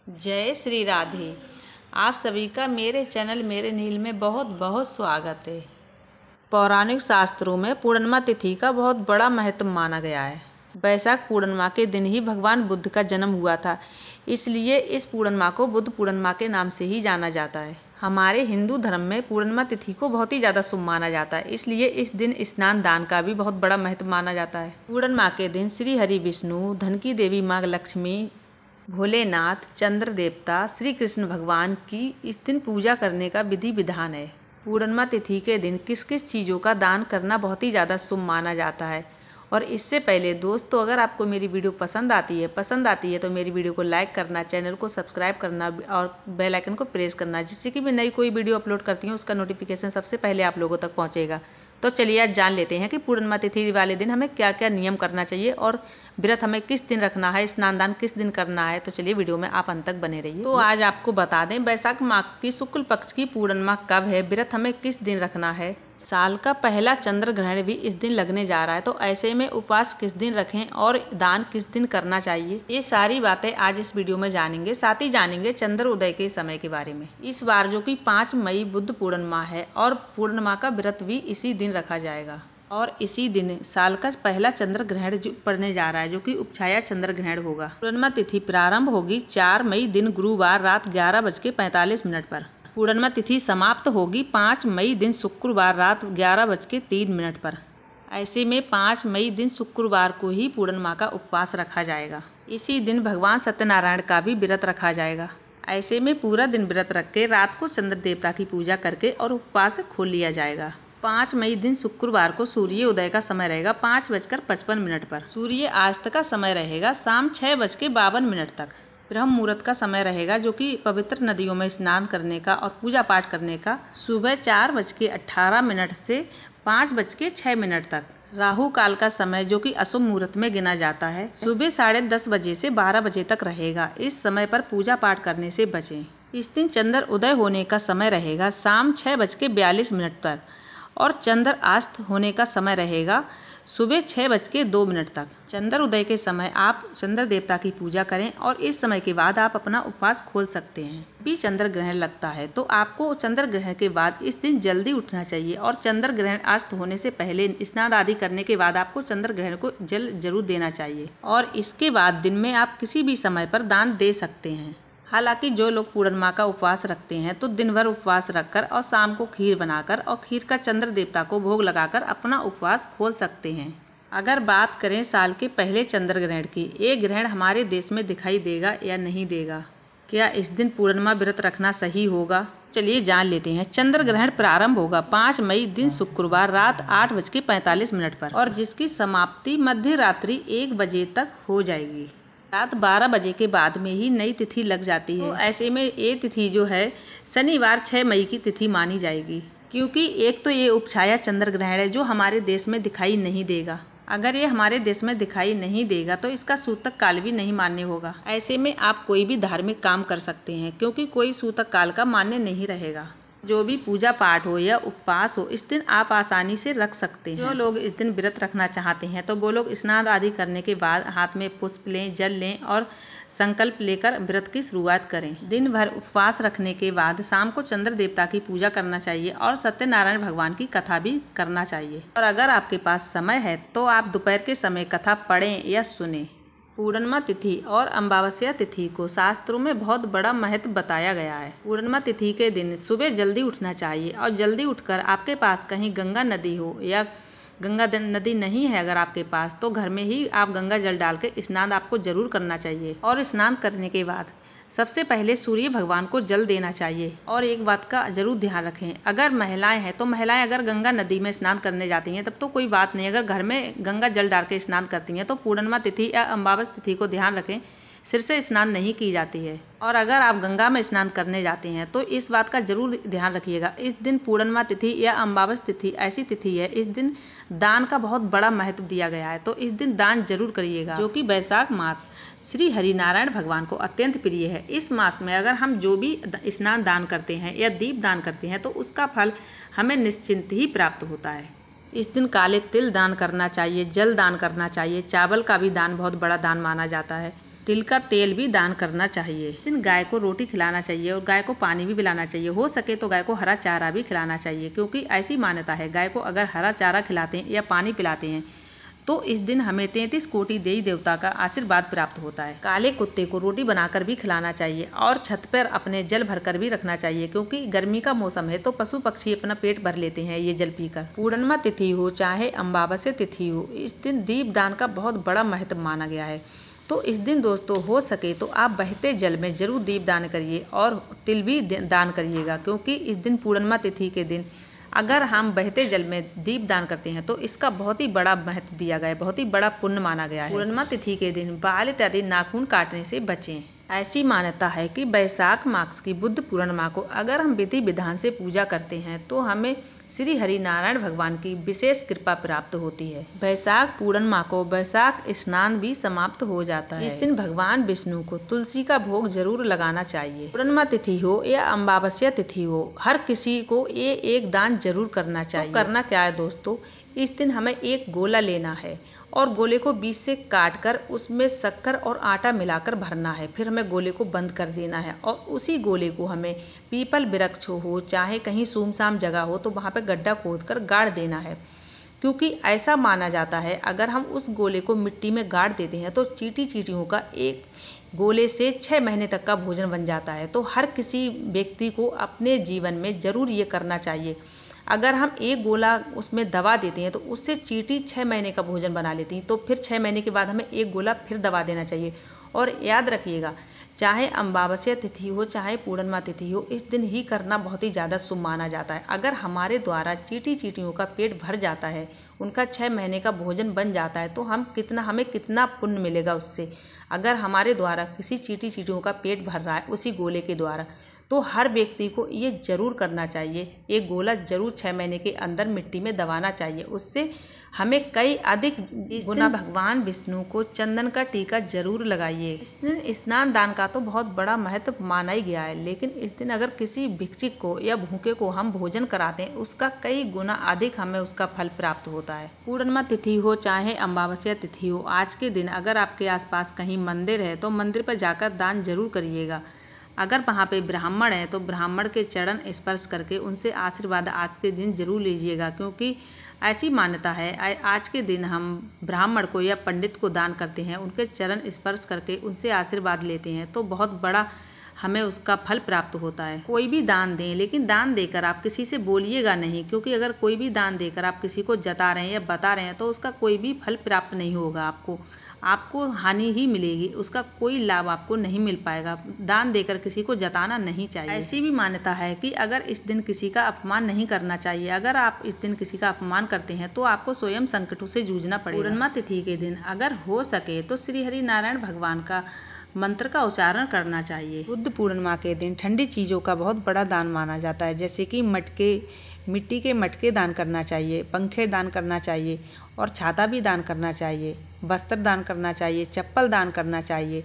जय श्री राधे। आप सभी का मेरे चैनल मेरे नील में बहुत बहुत स्वागत है। पौराणिक शास्त्रों में पूर्णिमा तिथि का बहुत बड़ा महत्व माना गया है। वैशाख पूर्णिमा के दिन ही भगवान बुद्ध का जन्म हुआ था, इसलिए इस पूर्णिमा को बुद्ध पूर्णिमा के नाम से ही जाना जाता है। हमारे हिंदू धर्म में पूर्णिमा तिथि को बहुत ही ज़्यादा शुभ माना जाता है, इसलिए इस दिन स्नान दान का भी बहुत बड़ा महत्व माना जाता है। पूर्णिमा के दिन श्री हरि विष्णु, धन की देवी माँ लक्ष्मी, भोलेनाथ, चंद्र देवता, श्री कृष्ण भगवान की इस दिन पूजा करने का विधि विधान है। पूर्णिमा तिथि के दिन किस किस चीज़ों का दान करना बहुत ही ज़्यादा शुभ माना जाता है। और इससे पहले दोस्तों, अगर आपको मेरी वीडियो पसंद आती है तो मेरी वीडियो को लाइक करना, चैनल को सब्सक्राइब करना और बेल आइकन को प्रेस करना, जिससे कि मैं नई कोई वीडियो अपलोड करती हूँ उसका नोटिफिकेशन सबसे पहले आप लोगों तक पहुँचेगा। तो चलिए आज जान लेते हैं कि पूर्णिमा तिथि वाले दिन हमें क्या क्या नियम करना चाहिए और व्रत हमें किस दिन रखना है, स्नान दान किस दिन करना है। तो चलिए वीडियो में आप अंत तक बने रहिए। तो आज आपको बता दें, वैशाख मास की शुक्ल पक्ष की पूर्णिमा कब है, व्रत हमें किस दिन रखना है, साल का पहला चंद्र ग्रहण भी इस दिन लगने जा रहा है, तो ऐसे में उपवास किस दिन रखें और दान किस दिन करना चाहिए, ये सारी बातें आज इस वीडियो में जानेंगे। साथ ही जानेंगे चंद्र उदय के समय के बारे में। इस बार जो कि 5 मई बुद्ध पूर्णिमा है और पूर्णिमा का व्रत भी इसी दिन रखा जाएगा और इसी दिन साल का पहला चंद्र ग्रहण पड़ने जा रहा है, जो कि उपछाया चंद्र ग्रहण होगा। पूर्णिमा तिथि प्रारंभ होगी 4 मई दिन गुरुवार रात 11:45 पर। पूर्णिमा तिथि समाप्त होगी 5 मई दिन शुक्रवार रात 11:03 पर। ऐसे में 5 मई दिन शुक्रवार को ही पूर्णिमा का उपवास रखा जाएगा। इसी दिन भगवान सत्यनारायण का भी व्रत रखा जाएगा। ऐसे में पूरा दिन व्रत रख के रात को चंद्र देवता की पूजा करके और उपवास खोल लिया जाएगा। 5 मई दिन शुक्रवार को सूर्य उदय का समय रहेगा 5:55 पर। सूर्य अस्त का समय रहेगा शाम 6:52 तक। ब्रह्म मुहूर्त का समय रहेगा, जो कि पवित्र नदियों में स्नान करने का और पूजा पाठ करने का, सुबह 4:18 से 5:06 तक। राहु काल का समय, जो कि अशुभ मुहूर्त में गिना जाता है, सुबह 10:30 बजे से 12 बजे तक रहेगा। इस समय पर पूजा पाठ करने से बचें। इस दिन चंद्र उदय होने का समय रहेगा शाम 6:42 पर और चंद्र अस्त होने का समय रहेगा सुबह 6:02 तक। चंद्र उदय के समय आप चंद्र देवता की पूजा करें और इस समय के बाद आप अपना उपवास खोल सकते हैं। भी चंद्र ग्रहण लगता है तो आपको चंद्र ग्रहण के बाद इस दिन जल्दी उठना चाहिए और चंद्र ग्रहण अस्त होने से पहले स्नान आदि करने के बाद आपको चंद्र ग्रहण को जल जरूर देना चाहिए और इसके बाद दिन में आप किसी भी समय पर दान दे सकते हैं। हालांकि जो लोग पूर्णिमा का उपवास रखते हैं तो दिन भर उपवास रखकर और शाम को खीर बनाकर और खीर का चंद्र देवता को भोग लगाकर अपना उपवास खोल सकते हैं। अगर बात करें साल के पहले चंद्र ग्रहण की, ये ग्रहण हमारे देश में दिखाई देगा या नहीं देगा, क्या इस दिन पूर्णिमा व्रत रखना सही होगा, चलिए जान लेते हैं। चंद्र ग्रहण प्रारंभ होगा 5 मई दिन शुक्रवार रात 8:45 पर और जिसकी समाप्ति मध्य रात्रि 1 बजे तक हो जाएगी। रात 12 बजे के बाद में ही नई तिथि लग जाती है। तो ऐसे में ये तिथि जो है शनिवार 6 मई की तिथि मानी जाएगी, क्योंकि एक तो ये उपछाया चंद्र ग्रहण है जो हमारे देश में दिखाई नहीं देगा। अगर ये हमारे देश में दिखाई नहीं देगा तो इसका सूतक काल भी नहीं मान्य होगा। ऐसे में आप कोई भी धार्मिक काम कर सकते हैं, क्योंकि कोई सूतक काल का मान्य नहीं रहेगा। जो भी पूजा पाठ हो या उपवास हो, इस दिन आप आसानी से रख सकते हैं। जो लोग इस दिन व्रत रखना चाहते हैं तो वो लोग स्नान आदि करने के बाद हाथ में पुष्प लें, जल लें और संकल्प लेकर व्रत की शुरुआत करें। दिन भर उपवास रखने के बाद शाम को चंद्र देवता की पूजा करना चाहिए और सत्यनारायण भगवान की कथा भी करना चाहिए। और अगर आपके पास समय है तो आप दोपहर के समय कथा पढ़ें या सुनें। पूर्णिमा तिथि और अमावस्या तिथि को शास्त्रों में बहुत बड़ा महत्व बताया गया है। पूर्णिमा तिथि के दिन सुबह जल्दी उठना चाहिए और जल्दी उठकर आपके पास कहीं गंगा नदी हो या गंगा नदी नहीं है अगर आपके पास, तो घर में ही आप गंगा जल डाल के स्नान आपको जरूर करना चाहिए। और स्नान करने के बाद सबसे पहले सूर्य भगवान को जल देना चाहिए। और एक बात का जरूर ध्यान रखें, अगर महिलाएं हैं तो महिलाएं अगर गंगा नदी में स्नान करने जाती हैं तब तो कोई बात नहीं, अगर घर में गंगा जल डाल के स्नान करती हैं तो पूर्णिमा तिथि या अमावस्या तिथि को ध्यान रखें, सिर से स्नान नहीं की जाती है। और अगर आप गंगा में स्नान करने जाते हैं तो इस बात का जरूर ध्यान रखिएगा, इस दिन पूर्णिमा तिथि या अमावस्या तिथि ऐसी तिथि है, इस दिन दान का बहुत बड़ा महत्व दिया गया है, तो इस दिन दान जरूर करिएगा। जो कि वैशाख मास श्री हरि नारायण भगवान को अत्यंत प्रिय है। इस मास में अगर हम जो भी स्नान दान करते हैं या दीप दान करते हैं तो उसका फल हमें निश्चिंत ही प्राप्त होता है। इस दिन काले तिल दान करना चाहिए, जल दान करना चाहिए, चावल का भी दान बहुत बड़ा दान माना जाता है। तिल का तेल भी दान करना चाहिए। इस दिन गाय को रोटी खिलाना चाहिए और गाय को पानी भी पिलाना चाहिए। हो सके तो गाय को हरा चारा भी खिलाना चाहिए, क्योंकि ऐसी मान्यता है गाय को अगर हरा चारा खिलाते हैं या पानी पिलाते हैं तो इस दिन हमें 33 कोटि देवी देवता का आशीर्वाद प्राप्त होता है। काले कुत्ते को रोटी बनाकर भी खिलाना चाहिए और छत पर अपने जल भरकर भी रखना चाहिए, क्योंकि गर्मी का मौसम है तो पशु पक्षी अपना पेट भर लेते हैं ये जल पीकर। पूर्णिमा तिथि हो चाहे अमावस्या तिथि हो, इस दिन दीप दान का बहुत बड़ा महत्व माना गया है। तो इस दिन दोस्तों हो सके तो आप बहते जल में जरूर दीप दान करिए और तिल भी दान करिएगा, क्योंकि इस दिन पूर्णिमा तिथि के दिन अगर हम बहते जल में दीप दान करते हैं तो इसका बहुत ही बड़ा महत्व दिया गया है, बहुत ही बड़ा पुण्य माना गया है। पूर्णिमा तिथि के दिन बाल इत्यादि नाखून काटने से बचें। ऐसी मान्यता है कि वैशाख मास की बुद्ध पूर्णिमा को अगर हम विधि विधान से पूजा करते हैं तो हमें श्री हरि नारायण भगवान की विशेष कृपा प्राप्त होती है। वैशाख पूर्णिमा को वैशाख स्नान भी समाप्त हो जाता है। इस दिन भगवान विष्णु को तुलसी का भोग जरूर लगाना चाहिए। पूर्णिमा तिथि हो या अमावस्या तिथि हो, हर किसी को ये एक दान जरूर करना चाहिए। तो करना क्या है दोस्तों, इस दिन हमें एक गोला लेना है और गोले को बीच से काटकर उसमें शक्कर और आटा मिलाकर भरना है। फिर हमें गोले को बंद कर देना है और उसी गोले को हमें पीपल वृक्ष हो चाहे कहीं सुमसाम जगह हो तो वहाँ पे गड्ढा खोदकर गाड़ देना है, क्योंकि ऐसा माना जाता है अगर हम उस गोले को मिट्टी में गाड़ देते हैं तो चींटी चींटियों का एक गोले से 6 महीने तक का भोजन बन जाता है। तो हर किसी व्यक्ति को अपने जीवन में ज़रूर ये करना चाहिए। अगर हम एक गोला उसमें दबा देते हैं तो उससे चींटी 6 महीने का भोजन बना लेती हैं, तो फिर 6 महीने के बाद हमें एक गोला फिर दबा देना चाहिए। और याद रखिएगा, चाहे अमावस्या तिथि हो चाहे पूर्णिमा तिथि हो, इस दिन ही करना बहुत ही ज़्यादा शुभ माना जाता है। अगर हमारे द्वारा चींटी चींटियों का पेट भर जाता है, उनका 6 महीने का भोजन बन जाता है, तो हमें कितना पुण्य मिलेगा उससे। अगर हमारे द्वारा किसी चींटी चींटियों का पेट भर रहा है उसी गोले के द्वारा, तो हर व्यक्ति को ये जरूर करना चाहिए। एक गोला जरूर 6 महीने के अंदर मिट्टी में दबाना चाहिए, उससे हमें कई अधिक गुना। भगवान विष्णु को चंदन का टीका जरूर लगाइए। इस दिन स्नान दान का तो बहुत बड़ा महत्व माना ही गया है, लेकिन इस दिन अगर किसी भिक्षुक को या भूखे को हम भोजन कराते हैं उसका कई गुना अधिक हमें उसका फल प्राप्त होता है। पूर्णिमा तिथि हो चाहे अमावस्या तिथि हो, आज के दिन अगर आपके आसपास कहीं मंदिर है तो मंदिर पर जाकर दान जरूर करिएगा। अगर वहाँ पे ब्राह्मण है तो ब्राह्मण के चरण स्पर्श करके उनसे आशीर्वाद आज के दिन जरूर लीजिएगा, क्योंकि ऐसी मान्यता है आज के दिन हम ब्राह्मण को या पंडित को दान करते हैं, उनके चरण स्पर्श करके उनसे आशीर्वाद लेते हैं तो बहुत बड़ा हमें उसका फल प्राप्त होता है। कोई भी दान दें, लेकिन दान देकर आप किसी से बोलिएगा नहीं, क्योंकि अगर कोई भी दान देकर आप किसी को जता रहे हैं या बता रहे हैं तो उसका कोई भी फल प्राप्त नहीं होगा। आपको हानि ही मिलेगी, उसका कोई लाभ आपको नहीं मिल पाएगा। दान देकर किसी को जताना नहीं चाहिए। ऐसी भी मान्यता है कि अगर इस दिन किसी का अपमान नहीं करना चाहिए। अगर आप इस दिन किसी का अपमान करते हैं तो आपको स्वयं संकटों से जूझना पड़ेगा। पूर्णिमा तिथि के दिन अगर हो सके तो श्री हरि नारायण भगवान का मंत्र का उच्चारण करना चाहिए। बुद्ध पूर्णिमा के दिन ठंडी चीज़ों का बहुत बड़ा दान माना जाता है, जैसे कि मिट्टी के मटके दान करना चाहिए, पंखे दान करना चाहिए और छाता भी दान करना चाहिए, वस्त्र दान करना चाहिए, चप्पल दान करना चाहिए,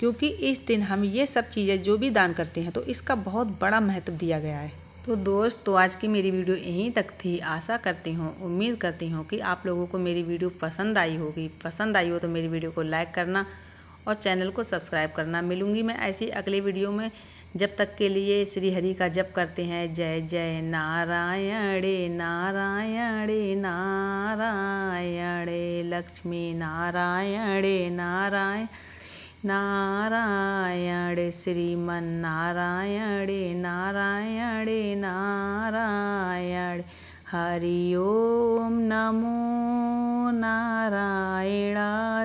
क्योंकि इस दिन हम ये सब चीज़ें जो भी दान करते हैं तो इसका बहुत बड़ा महत्व दिया गया है। तो दोस्तों आज की मेरी वीडियो यहीं तक थी। आशा करती हूँ, उम्मीद करती हूँ कि आप लोगों को मेरी वीडियो पसंद आई होगी। पसंद आई हो तो मेरी वीडियो को लाइक करना और चैनल को सब्सक्राइब करना। मिलूँगी मैं ऐसी अगले वीडियो में। जब तक के लिए श्री हरि का जप करते हैं। जय जय नारायण नारायण नारायण, लक्ष्मी नारायण नारायण नारायण, श्रीमन नारायण नारायण नारायण। हरि ओम नमो नारायण,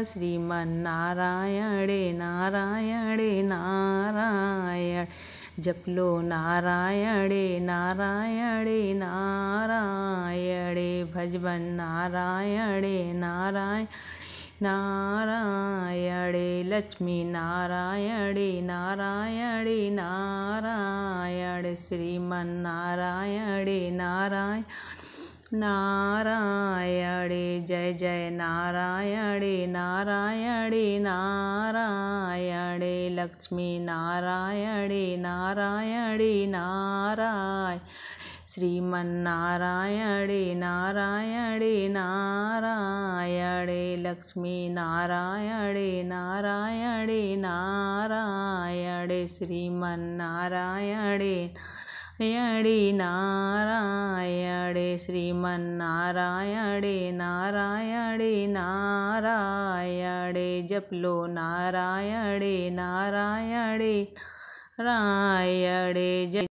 श्रीमन नारायण नारायण नारायण। जप लो नारायण नारायण नारायण, भजबन नारायण नारायण नारायण, लक्ष्मी नारायण नारायण नारायण, श्रीमन नारायण नारायण नारायण। जय जय नारायण नारायण नारायण, लक्ष्मी नारायण नारायण नारायण, श्रीमन्नारायणे नारायणे नारायणे लक्ष्मी नारायणे नारायणे नारायणे श्रीमन्नारायणे नारायणे नारायणे श्रीमन्नारायणे नारायणे नारायणे जप लो नारायणे नारायणे नारायणे जय